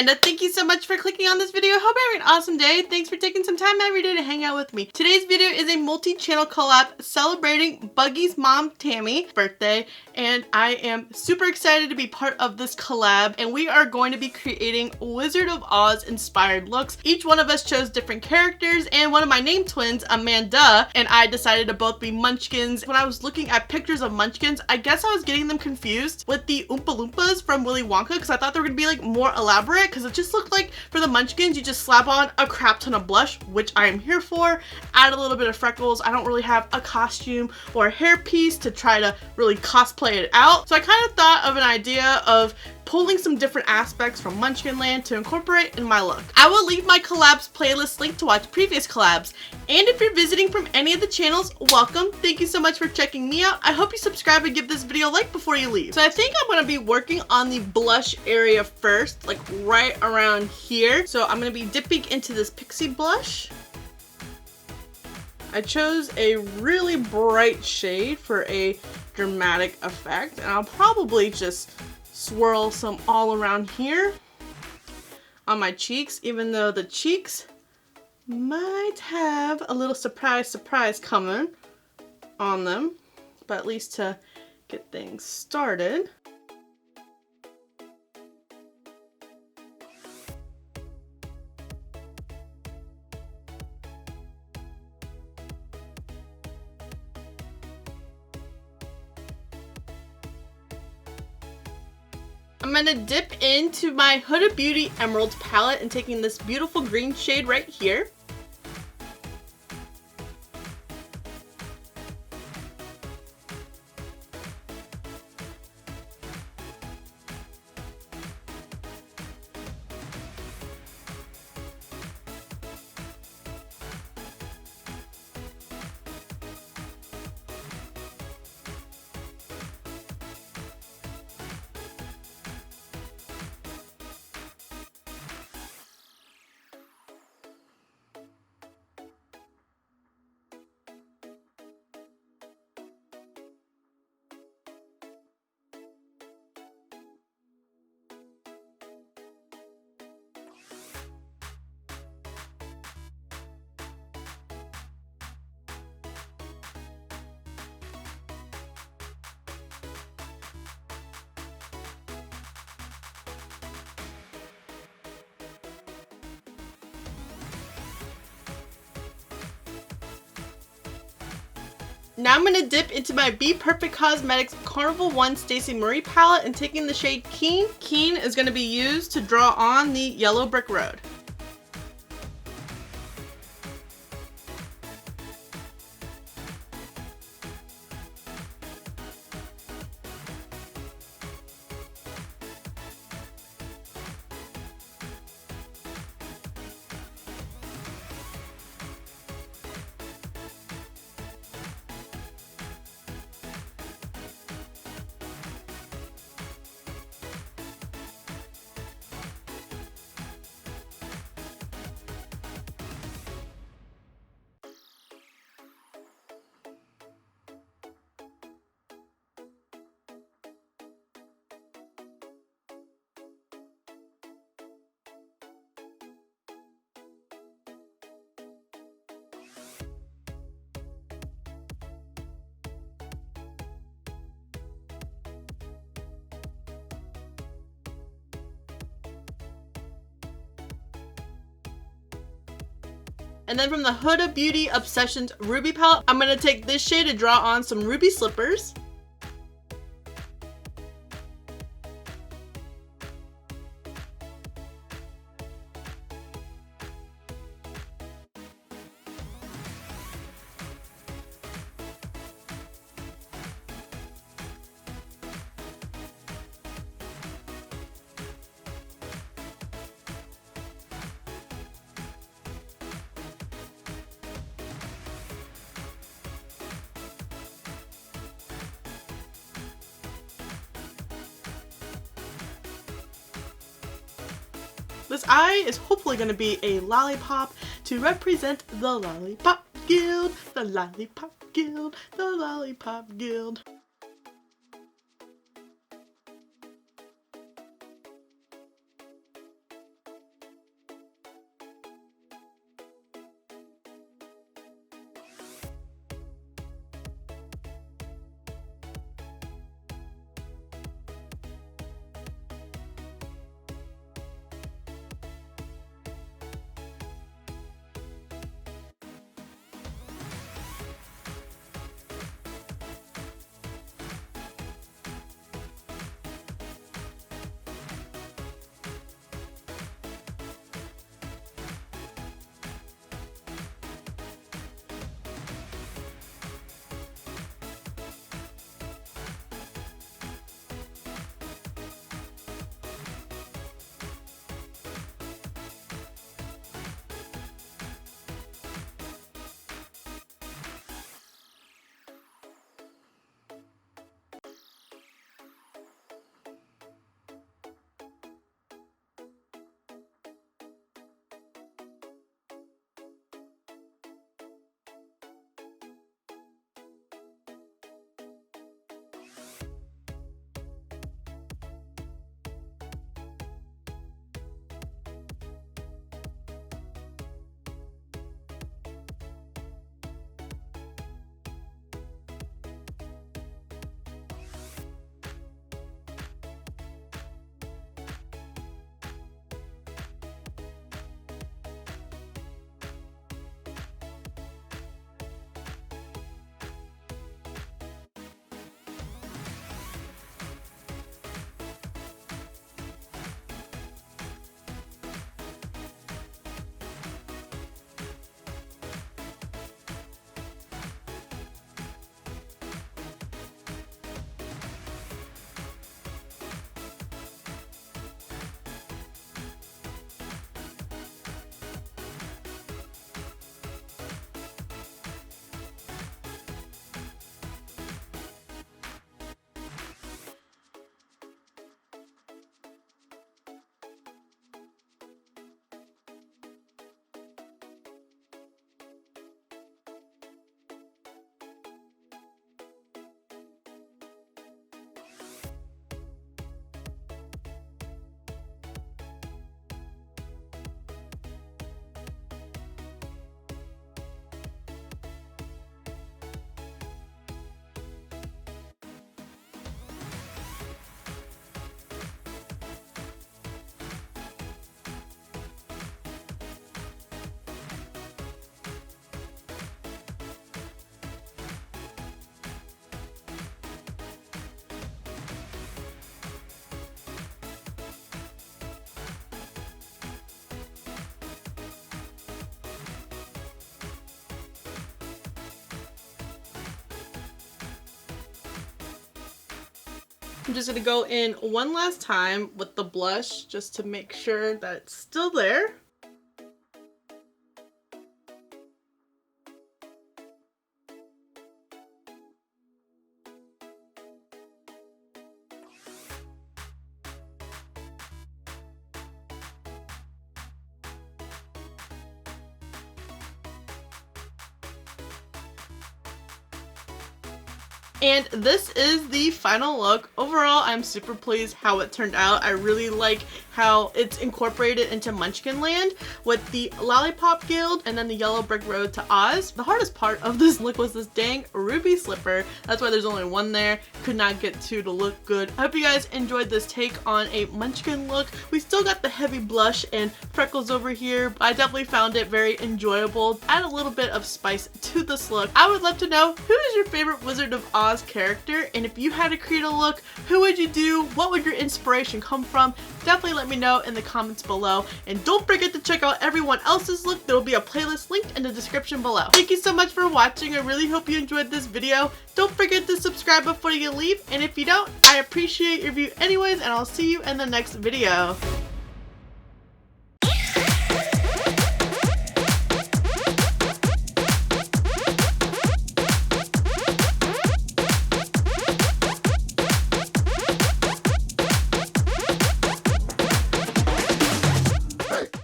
Amanda. Thank you so much for clicking on this video. Hope you're having an awesome day. Thanks for taking some time every day to hang out with me. Today's video is a multi-channel collab celebrating Buggy's mom, Tammy's birthday, and I am super excited to be part of this collab, and we are going to be creating Wizard of Oz inspired looks. Each one of us chose different characters, and one of my name twins, Amanda, and I decided to both be Munchkins. When I was looking at pictures of Munchkins, I guess I was getting them confused with the Oompa Loompas from Willy Wonka, because I thought they were gonna be like more elaborate, because it just looked like for the Munchkins you just slap on a crap ton of blush, which I am here for, add a little bit of freckles. I don't really have a costume or a hairpiece to try to really cosplay it out, so I kind of thought of an idea of pulling some different aspects from Munchkin Land to incorporate in my look. I will leave my collabs playlist link to watch previous collabs, and if you're visiting from any of the channels, welcome. Thank you so much for checking me out. I hope you subscribe and give this video a like before you leave. So I think I'm going to be working on the blush area first, like right around here. So I'm going to be dipping into this Pixie blush. I chose a really bright shade for a dramatic effect, and I'll probably just swirl some all around here on my cheeks, even though the cheeks might have a little surprise coming on them, but at least to get things started. I'm gonna dip into my Huda Beauty Emerald palette and taking this beautiful green shade right here. Now I'm going to dip into my Be Perfect Cosmetics Carnival 1 Stacey Marie palette and taking the shade Keen. Keen is going to be used to draw on the yellow brick road. And then from the Huda Beauty Obsessions Ruby palette, I'm going to take this shade to draw on some ruby slippers. This eye is hopefully going to be a lollipop to represent the Lollipop Guild, the Lollipop Guild, the Lollipop Guild. I'm just gonna go in one last time with the blush just to make sure that it's still there. And this is the final look. Overall, I'm super pleased how it turned out. I really like how it's incorporated into Munchkin land with the Lollipop Guild and then the Yellow Brick Road to Oz. The hardest part of this look was this dang ruby slipper. That's why there's only one there. Could not get two to look good. I hope you guys enjoyed this take on a Munchkin look. We still got the heavy blush and freckles over here, but I definitely found it very enjoyable. Add a little bit of spice to this look. I would love to know, who is your favorite Wizard of Oz character, and if you had to create a look, who would you do? What would your inspiration come from? Definitely let me know in the comments below, and don't forget to check out everyone else's look. There will be a playlist linked in the description below. Thank you so much for watching. I really hope you enjoyed this video. Don't forget to subscribe before you leave, and if you don't, I appreciate your view anyways, and I'll see you in the next video.